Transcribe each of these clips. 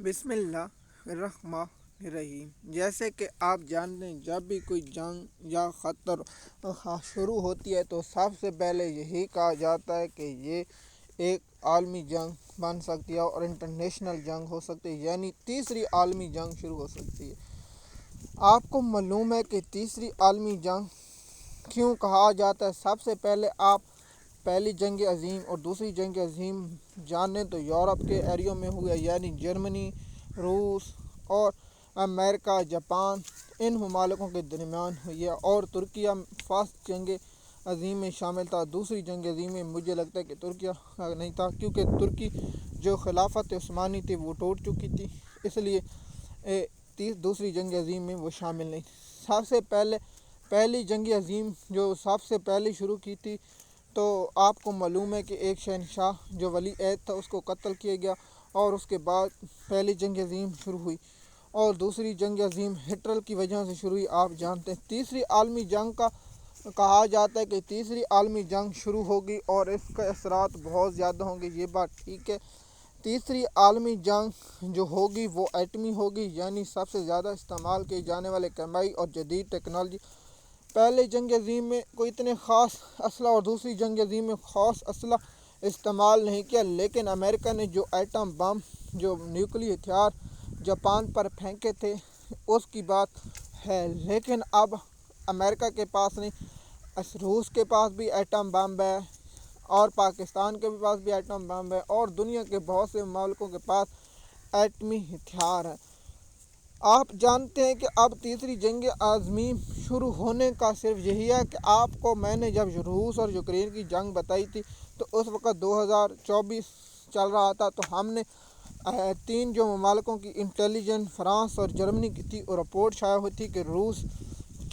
بسم اللہ الرحمن الرحیم۔ جیسے کہ آپ جانتے ہیں، جب بھی کوئی جنگ یا خطر شروع ہوتی ہے تو سب سے پہلے یہی کہا جاتا ہے کہ یہ ایک عالمی جنگ بن سکتی ہے اور انٹرنیشنل جنگ ہو سکتی ہے، یعنی تیسری عالمی جنگ شروع ہو سکتی ہے۔ آپ کو معلوم ہے کہ تیسری عالمی جنگ کیوں کہا جاتا ہے؟ سب سے پہلے آپ پہلی جنگ عظیم اور دوسری جنگ عظیم جانیں تو یورپ کے ایریوں میں ہوئے، یعنی جرمنی، روس اور امریکہ، جاپان، ان ممالکوں کے درمیان ہوئی ہے، اور ترکیہ فرسٹ جنگ عظیم میں شامل تھا۔ دوسری جنگ عظیم میں مجھے لگتا ہے کہ ترکیہ کا نہیں تھا، کیونکہ ترکی جو خلافت عثمانی تھی وہ ٹوٹ چکی تھی، اس لیے دوسری جنگ عظیم میں وہ شامل نہیں تھی۔ سب سے پہلی جنگ عظیم جو سب سے پہلے شروع کی تھی، تو آپ کو معلوم ہے کہ ایک شہنشاہ جو ولی عہد تھا اس کو قتل کیا گیا، اور اس کے بعد پہلی جنگ عظیم شروع ہوئی، اور دوسری جنگ عظیم ہٹلر کی وجہ سے شروع ہوئی، آپ جانتے ہیں۔ تیسری عالمی جنگ کا کہا جاتا ہے کہ تیسری عالمی جنگ شروع ہوگی اور اس کے اثرات بہت زیادہ ہوں گے، یہ بات ٹھیک ہے۔ تیسری عالمی جنگ جو ہوگی وہ ایٹمی ہوگی، یعنی سب سے زیادہ استعمال کیے جانے والے کیمیائی اور جدید ٹیکنالوجی۔ پہلے جنگ عظیم میں کوئی اتنے خاص اسلحہ اور دوسری جنگ عظیم میں خاص اسلحہ استعمال نہیں کیا، لیکن امریکہ نے جو ایٹم بم، جو نیوکلی ہتھیار جاپان پر پھینکے تھے، اس کی بات ہے۔ لیکن اب امریکہ کے پاس نہیں، روس کے پاس بھی ایٹم بم ہے، اور پاکستان کے پاس بھی ایٹم بم ہے، اور دنیا کے بہت سے ممالکوں کے پاس ایٹمی ہتھیار ہے۔ آپ جانتے ہیں کہ اب تیسری جنگ عظیم شروع ہونے کا صرف یہی ہے کہ آپ کو میں نے جب روس اور یوکرین کی جنگ بتائی تھی تو اس وقت 2024 چل رہا تھا، تو ہم نے تین جو ممالکوں کی انٹیلیجنس فرانس اور جرمنی کی تھی، اور رپورٹ شائع ہوئی تھی کہ روس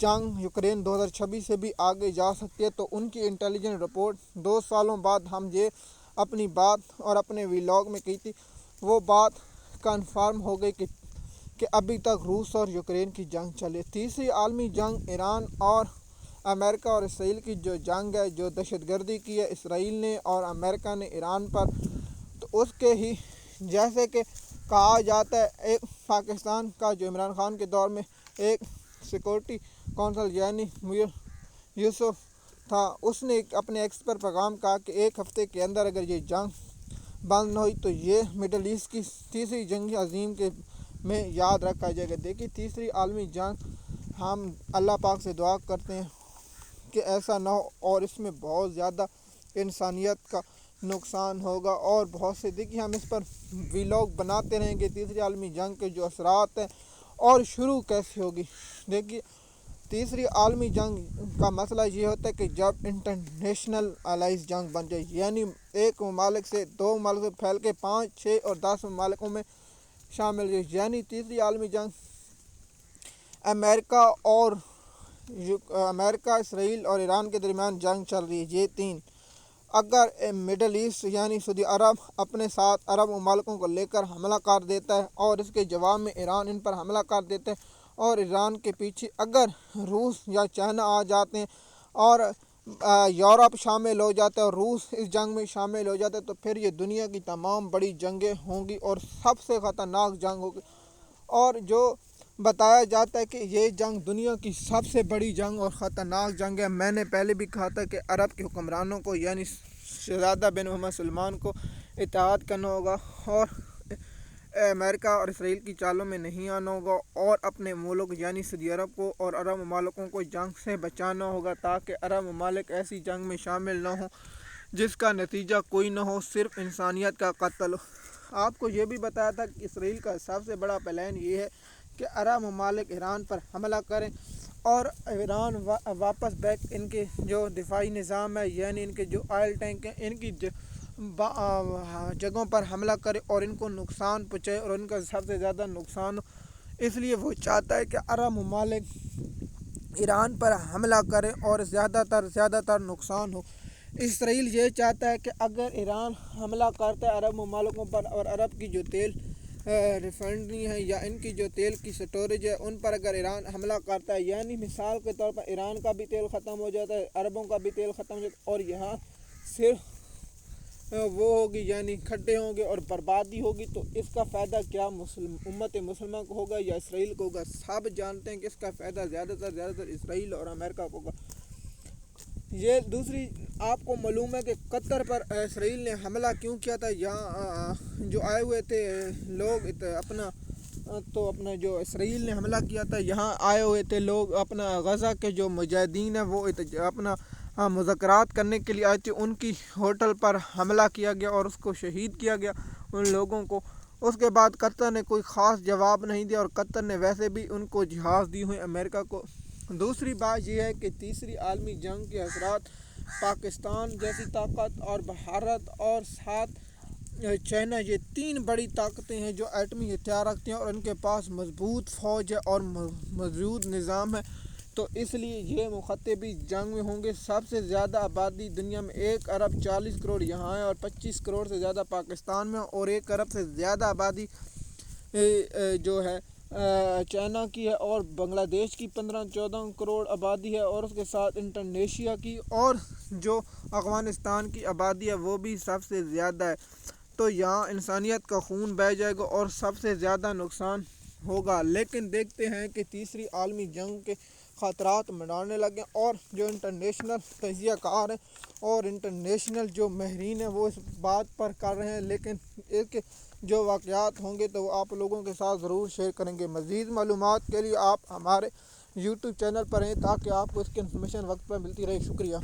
جنگ یوکرین 2026 سے بھی آگے جا سکتی ہے، تو ان کی انٹیلیجنس رپورٹ 2 سالوں بعد ہم یہ اپنی بات اور اپنے ویلاگ میں کی تھی، وہ بات کنفرم ہو گئی کہ ابھی تک روس اور یوکرین کی جنگ چلے۔ تیسری عالمی جنگ ایران اور امریکہ اور اسرائیل کی جو جنگ ہے، جو دہشت گردی کی ہے اسرائیل نے اور امریکہ نے ایران پر، تو اس کے ہی جیسے کہ کہا جاتا ہے، ایک پاکستان کا جو عمران خان کے دور میں ایک سیکورٹی کونسل یعنی میر یوسف تھا، اس نے اپنے ایکس پر پیغام کہا کہ ایک ہفتے کے اندر اگر یہ جنگ بند نہ ہوئی تو یہ مڈل ایسٹ کی تیسری جنگ عظیم کے میں یاد رکھا جائے گا۔ دیکھیے، تیسری عالمی جنگ ہم اللہ پاک سے دعا کرتے ہیں کہ ایسا نہ ہو، اور اس میں بہت زیادہ انسانیت کا نقصان ہوگا، اور بہت سے دیکھیے ہم اس پر ویلاگ بناتے رہیں گے تیسری عالمی جنگ کے جو اثرات ہیں اور شروع کیسے ہوگی۔ دیکھیے، تیسری عالمی جنگ کا مسئلہ یہ ہوتا ہے کہ جب انٹرنیشنل الائنس جنگ بن جائے، یعنی ایک ممالک سے 2 ممالک سے پھیل کے 5، 6 اور 10 ممالکوں میں شامل ہوئی، یعنی تیسری عالمی جنگ امریکہ، اسرائیل اور ایران کے درمیان جنگ چل رہی ہے، یہ 3۔ اگر مڈل ایسٹ یعنی سعودی عرب اپنے ساتھ عرب ممالکوں کو لے کر حملہ کر دیتا ہے، اور اس کے جواب میں ایران ان پر حملہ کر دیتے ہیں، اور ایران کے پیچھے اگر روس یا چائنا آ جاتے ہیں اور یورپ شامل ہو جاتا ہے اور روس اس جنگ میں شامل ہو جاتا ہے، تو پھر یہ دنیا کی تمام بڑی جنگیں ہوں گی اور سب سے خطرناک جنگ ہوگی، اور جو بتایا جاتا ہے کہ یہ جنگ دنیا کی سب سے بڑی جنگ اور خطرناک جنگ ہے۔ میں نے پہلے بھی کہا تھا کہ عرب کے حکمرانوں کو یعنی شہزادہ بن محمد سلمان کو اطاعت کرنا ہوگا، اور امریکہ اور اسرائیل کی چالوں میں نہیں آنا ہوگا، اور اپنے ملک یعنی سعودی عرب کو اور عرب ممالکوں کو جنگ سے بچانا ہوگا، تاکہ عرب ممالک ایسی جنگ میں شامل نہ ہوں جس کا نتیجہ کوئی نہ ہو، صرف انسانیت کا قتل ہو۔ آپ کو یہ بھی بتایا تھا کہ اسرائیل کا سب سے بڑا پلان یہ ہے کہ عرب ممالک ایران پر حملہ کریں، اور ایران واپس بیک ان کے جو دفاعی نظام ہے، یعنی ان کے جو آئل ٹینک ہیں، ان کی جگہوں پر حملہ کرے اور ان کو نقصان پہنچائے اور ان کا سب سے زیادہ نقصان ہو۔ اس لیے وہ چاہتا ہے کہ عرب ممالک ایران پر حملہ کرے اور زیادہ تر نقصان ہو۔ اسرائیل یہ چاہتا ہے کہ اگر ایران حملہ کرتا ہے عرب ممالکوں پر، اور عرب کی جو تیل ریفائنری ہے یا ان کی جو تیل کی سٹوریج ہے ان پر اگر ایران حملہ کرتا ہے، یعنی مثال کے طور پر ایران کا بھی تیل ختم ہو جاتا ہے، عربوں کا بھی تیل ختم ہو جاتا ہے، اور یہاں صرف وہ ہوگی یعنی کھڈے ہوں گے اور بربادی ہوگی، تو اس کا فائدہ کیا امت مسلمہ کو ہوگا یا اسرائیل کو ہوگا؟ سب جانتے ہیں کہ اس کا فائدہ زیادہ تر اسرائیل اور امریکہ کو ہوگا۔ یہ دوسری آپ کو معلوم ہے کہ قطر پر اسرائیل نے حملہ کیوں کیا تھا؟ یہاں جو آئے ہوئے تھے لوگ اپنا جو اسرائیل نے حملہ کیا تھا، یہاں آئے ہوئے تھے لوگ اپنا غزہ کے جو مجاہدین ہیں وہ اپنا مذاکرات کرنے کے لیے آئے تھے، ان کی ہوٹل پر حملہ کیا گیا اور اس کو شہید کیا گیا ان لوگوں کو۔ اس کے بعد قطر نے کوئی خاص جواب نہیں دیا، اور قطر نے ویسے بھی ان کو جہاز دی ہوئے امریکہ کو۔ دوسری بات یہ ہے کہ تیسری عالمی جنگ کے اثرات پاکستان جیسی طاقت اور بھارت اور ساتھ چائنا، یہ تین بڑی طاقتیں ہیں جو ایٹمی ہتھیار رکھتے ہیں اور ان کے پاس مضبوط فوج ہے اور مضبوط نظام ہے، تو اس لیے یہ مخاطبی جنگ میں ہوں گے۔ سب سے زیادہ آبادی دنیا میں 1 ارب 40 کروڑ یہاں ہے اور 25 کروڑ سے زیادہ پاکستان میں، اور 1 ارب سے زیادہ آبادی جو ہے چائنا کی ہے، اور بنگلہ دیش کی 15-14 کروڑ آبادی ہے، اور اس کے ساتھ انڈونیشیا کی اور جو افغانستان کی آبادی ہے وہ بھی سب سے زیادہ ہے، تو یہاں انسانیت کا خون بہہ جائے گا اور سب سے زیادہ نقصان ہوگا۔ لیکن دیکھتے ہیں کہ تیسری عالمی جنگ کے خطرات منڈانے لگے، اور جو انٹرنیشنل تجزیہ کار ہیں اور انٹرنیشنل جو ماہرین ہیں وہ اس بات پر کر رہے ہیں، لیکن ایک جو واقعات ہوں گے تو وہ آپ لوگوں کے ساتھ ضرور شیئر کریں گے۔ مزید معلومات کے لیے آپ ہمارے یوٹیوب چینل پر ہیں تاکہ آپ کو اس کی انفارمیشن وقت پر ملتی رہے۔ شکریہ۔